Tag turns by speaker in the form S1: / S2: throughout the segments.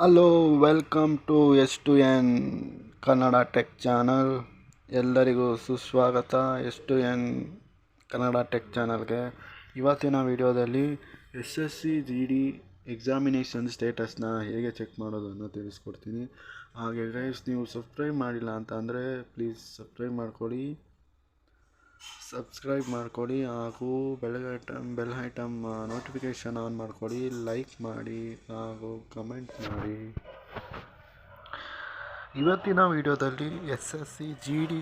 S1: Hello, welcome to S2N Kannada tech channel. ಎಲ್ಲರಿಗೂ ಸುಸ್ವಾಗತ S2N Kannada tech ಚಾನಲ್ಗೆ. ಇವತ್ತಿನ ವಿಡಿಯೋದಲ್ಲಿ SSC GD ಎಕ್ಸಾಮಿನೇಷನ್ ಸ್ಟೇಟಸ್ನ ಹೇಗೆ ಚೆಕ್ ಮಾಡೋದನ್ನು ತಿಳಿಸ್ಕೊಡ್ತೀನಿ. ಹಾಗೆ ಗೈಸ್, ನೀವು ಸಬ್ಸ್ಕ್ರೈಬ್ ಮಾಡಿಲ್ಲ ಅಂತ ಅಂದರೆ ಪ್ಲೀಸ್ ಸಬ್ಸ್ಕ್ರೈಬ್ ಮಾಡ್ಕೊಳ್ಳಿ ಹಾಗೂ ಬೆಲ್ ಐಟಮ್ ನೋಟಿಫಿಕೇಷನ್ ಆನ್ ಮಾಡ್ಕೊಳ್ಳಿ, ಲೈಕ್ ಮಾಡಿ ಹಾಗೂ ಕಮೆಂಟ್ ಮಾಡಿ. ಇವತ್ತಿನ ವಿಡಿಯೋದಲ್ಲಿ SSC GD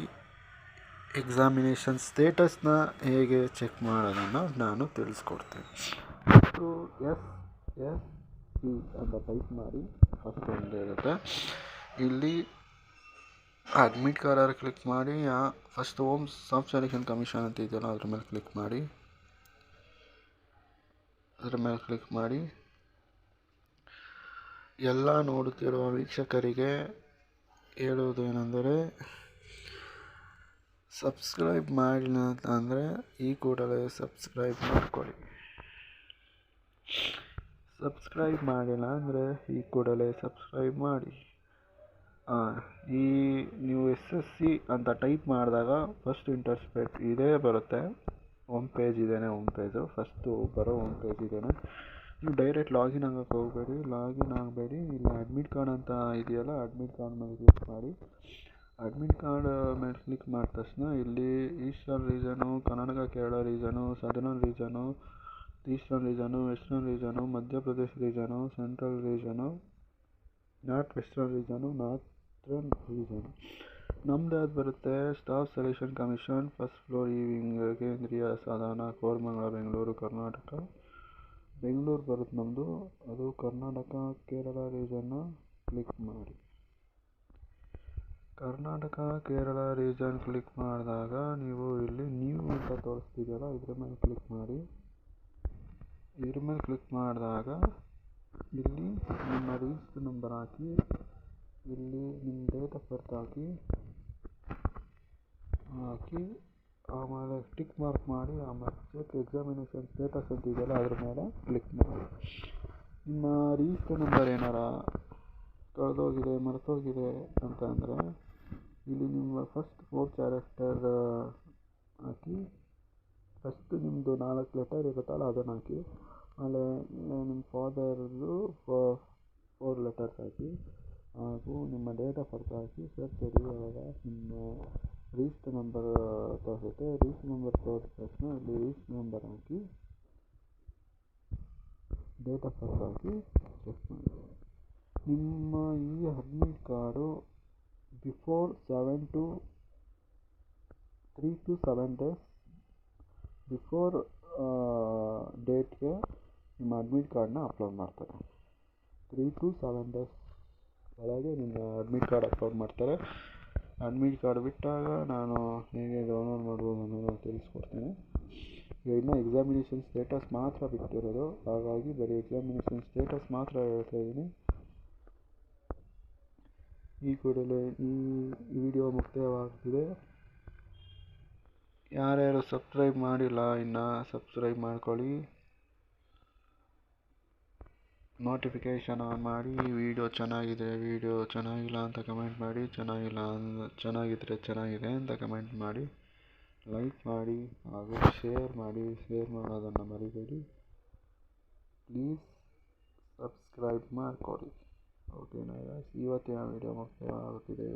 S1: ಎಕ್ಸಾಮಿನೇಷನ್ ಸ್ಟೇಟಸ್ನ ಹೇಗೆ ಚೆಕ್ ಮಾಡೋದನ್ನು ನಾನು ತಿಳಿಸ್ಕೊಡ್ತೀನಿ. SSC ಅಂತ ಟೈಪ್ ಮಾಡಿ, ಫಸ್ಟ್ ಒಂದು ಇರುತ್ತೆ. ಇಲ್ಲಿ ಅಡ್ಮಿಟ್ ಕಾರ್ಡರ್ ಕ್ಲಿಕ್ ಮಾಡಿ, first home soft selection commission ಅಂತ ಇದೆಯಲ್ಲ ಅದ್ರ ಮೇಲೆ ಕ್ಲಿಕ್ ಮಾಡಿ ಎಲ್ಲ ನೋಡುತ್ತಿರುವ ವೀಕ್ಷಕರಿಗೆ ಹೇಳುವುದೇನೆಂದರೆ, ಸಬ್ಸ್ಕ್ರೈಬ್ ಮಾಡಿಲ್ಲ ಅಂತ ಅಂದರೆ ಈ ಕೂಡಲೇ ಸಬ್ಸ್ಕ್ರೈಬ್ ಮಾಡ್ಕೊಳ್ಳಿ. ಸಬ್ಸ್ಕ್ರೈಬ್ ಮಾಡಿಲ್ಲ ಅಂದರೆ ಈ ಕೂಡಲೇ ಸಬ್ಸ್ಕ್ರೈಬ್ ಮಾಡಿ. ಈ ನೀವು SSC ಅಂತ ಟೈಪ್ ಮಾಡಿದಾಗ ಫಸ್ಟ್ ಇಂಟರ್ಫೇಸ್ ಇದೇ ಬರುತ್ತೆ. ಹೋಮ್ ಪೇಜು ಫಸ್ಟು ಬರೋ ಹೋಮ್ ಪೇಜ್ ಇದೇನೆ. ನೀವು ಡೈರೆಕ್ಟ್ ಲಾಗಿನ್ ಆಗಬೇಡಿ. ಇಲ್ಲಿ ಅಡ್ಮಿಟ್ ಕಾರ್ಡ್ ಅಂತ ಇದೆಯಲ್ಲ, ಅಡ್ಮಿಟ್ ಕಾರ್ಡ್ ಮೇಲೆ ಕ್ಲಿಕ್ ಮಾಡಿ. ಅಡ್ಮಿಟ್ ಕಾರ್ಡ್ ಮೇಲೆ ಕ್ಲಿಕ್ ಮಾಡಿದ ತಕ್ಷಣ ಇಲ್ಲಿ eastern region, Karnataka Kerala region, southern region, eastern region, western region, Madhya Pradesh region, central region, north western region, northern region. ನಮ್ದು ಯಾವ್ದು ಬರುತ್ತೆ? Staff selection commission, first floor, E wing, Kendriya Sadan, Koramangala, Bengaluru, Karnataka. Bengaluru ಬರುತ್ತೆ ನಮ್ಮದು. ಅದು ಕರ್ನಾಟಕ ಕೇರಳ ರೀಜನ್ನ ಕ್ಲಿಕ್ ಮಾಡಿ. ಕರ್ನಾಟಕ ಕೇರಳ ರೀಜನ್ ಕ್ಲಿಕ್ ಮಾಡಿದಾಗ ನೀವು ಇಲ್ಲಿ ನ್ಯೂ ಅಂತ ತೋರಿಸ್ತಿದೆಯಲ್ಲ, ಇದ್ರ ಮೇಲೆ ಕ್ಲಿಕ್ ಮಾಡಿ. ಇದ್ರ ಮೇಲೆ ಕ್ಲಿಕ್ ಮಾಡಿದಾಗ ಇಲ್ಲಿ ನಿಮ್ಮ ರಿಜಿಸ್ಟರ್ ನಂಬರ್ ಹಾಕಿ, ಇಲ್ಲಿ ನಿಮ್ಮ ಡೇಟ್ ಆಫ್ ಬರ್ತ್ ಹಾಕಿ ಆಮೇಲೆ ಟಿಕ್ ಮಾರ್ಕ್ ಮಾಡಿ, ಆಮೇಲೆ ಚೆಕ್ ಎಕ್ಸಾಮಿನೇಷನ್ ಸ್ಟೇಟಸ್ ಅಂತ ಇದೆಯಲ್ಲ ಅದ್ರ ಮೇಲೆ ಕ್ಲಿಕ್ ಮಾಡಿ. ನಿಮ್ಮ ರಿಜಿಸ್ಟರ್ ನಂಬರ್ ಏನಾರ ಕಳೆದೋಗಿದೆ, ಮರೆತೋಗಿದೆ ಅಂತ ಅಂದರೆ ಇಲ್ಲಿ ನಿಮ್ಮ ಫಸ್ಟ್ 4 ಕ್ಯಾರೆಕ್ಟರ್ ಹಾಕಿ, ಫಸ್ಟ್ ನಿಮ್ಮದು 4 ಲೆಟರ್ ಇರುತ್ತಲ್ಲ ಅದನ್ನು ಹಾಕಿ, ಆಮೇಲೆ ನಿಮ್ಮ ಫಾದರ್ದು 4 ಲೆಟರ್ಸ್ ಹಾಕಿ, ಹಾಗೂ ನಿಮ್ಮ ಡೇಟ್ ಆಫ್ ಬರ್ತ್ ಹಾಕಿ ಸರ್ಚ್ ಹೊಡಿ. ಆವಾಗ ನಿಮ್ಮ ರಿಜಿಸ್ಟರ್ ನಂಬರ್ ತೋರಿಸುತ್ತೆ. ರಿಜಿಸ್ಟರ್ ನಂಬರ್ ತೋರಿಸಿದ ತಕ್ಷಣ ಇಲ್ಲಿ ರಿಜಿಸ್ಟರ್ ನಂಬರ್ ಹಾಕಿ, ಡೇಟ್ ಆಫ್ ಬರ್ತ್ ಹಾಕಿ ಚೆಕ್ ಮಾಡಿ. ನಿಮ್ಮ ಈ admit card before 3 to 7 days before ಡೇಟ್ಗೆ ನಿಮ್ಮ ಅಡ್ಮಿಟ್ ಕಾರ್ಡನ್ನ ಅಪ್ಲೋಡ್ ಮಾಡ್ತಾರೆ. 3 to 7 days ಒಳಗೆ ನಿಮ್ಮ ಅಡ್ಮಿಟ್ ಕಾರ್ಡ್ ಅಪ್ಲೋಡ್ ಮಾಡ್ತಾರೆ. ಅಡ್ಮಿಟ್ ಕಾರ್ಡ್ ಬಿಟ್ಟಾಗ ನಾನು ಹೇಗೆ ಡೌನ್ಲೋಡ್ ಮಾಡ್ಬೋದು ಅನ್ನೋದನ್ನು ತಿಳಿಸ್ಕೊಡ್ತೀನಿ. ಇನ್ನು ಎಕ್ಸಾಮಿನೇಷನ್ ಸ್ಟೇಟಸ್ ಮಾತ್ರ ಬಿಟ್ಟಿರೋದು, ಹಾಗಾಗಿ ಬರೀ ಎಕ್ಸಾಮಿನೇಷನ್ ಸ್ಟೇಟಸ್ ಮಾತ್ರ ಹೇಳ್ತಾ ಇದ್ದೀನಿ. ಈ ಕೂಡಲೇ ಈ ವಿಡಿಯೋ ಮುಕ್ತಾಯವಾಗ್ತಿದೆ. ಯಾರ್ಯಾರು ಸಬ್ಸ್ಕ್ರೈಬ್ ಮಾಡಿಲ್ಲ ಇನ್ನು ಸಬ್ಸ್ಕ್ರೈಬ್ ಮಾಡ್ಕೊಳ್ಳಿ, ನೋಟಿಫಿಕೇಷನ್ ಆನ್ ಮಾಡಿ. ವಿಡಿಯೋ ಚೆನ್ನಾಗಿಲ್ಲ ಅಂತ ಕಮೆಂಟ್ ಮಾಡಿ, ಚೆನ್ನಾಗಿದ್ರೆ ಚೆನ್ನಾಗಿದೆ ಅಂತ ಕಮೆಂಟ್ ಮಾಡಿ, ಲೈಕ್ ಮಾಡಿ ಹಾಗೂ ಶೇರ್ ಮಾಡೋದನ್ನು ಮರಿಬೇಡಿ. ಪ್ಲೀಸ್ ಸಬ್ಸ್ಕ್ರೈಬ್ ಮಾಡ್ಕೊಳ್ಳಿ. ಓಕೆನಾ? ಇವತ್ತಿನ ವಿಡಿಯೋ ಮುಕ್ತಾಯವಾಗುತ್ತಿದೆ.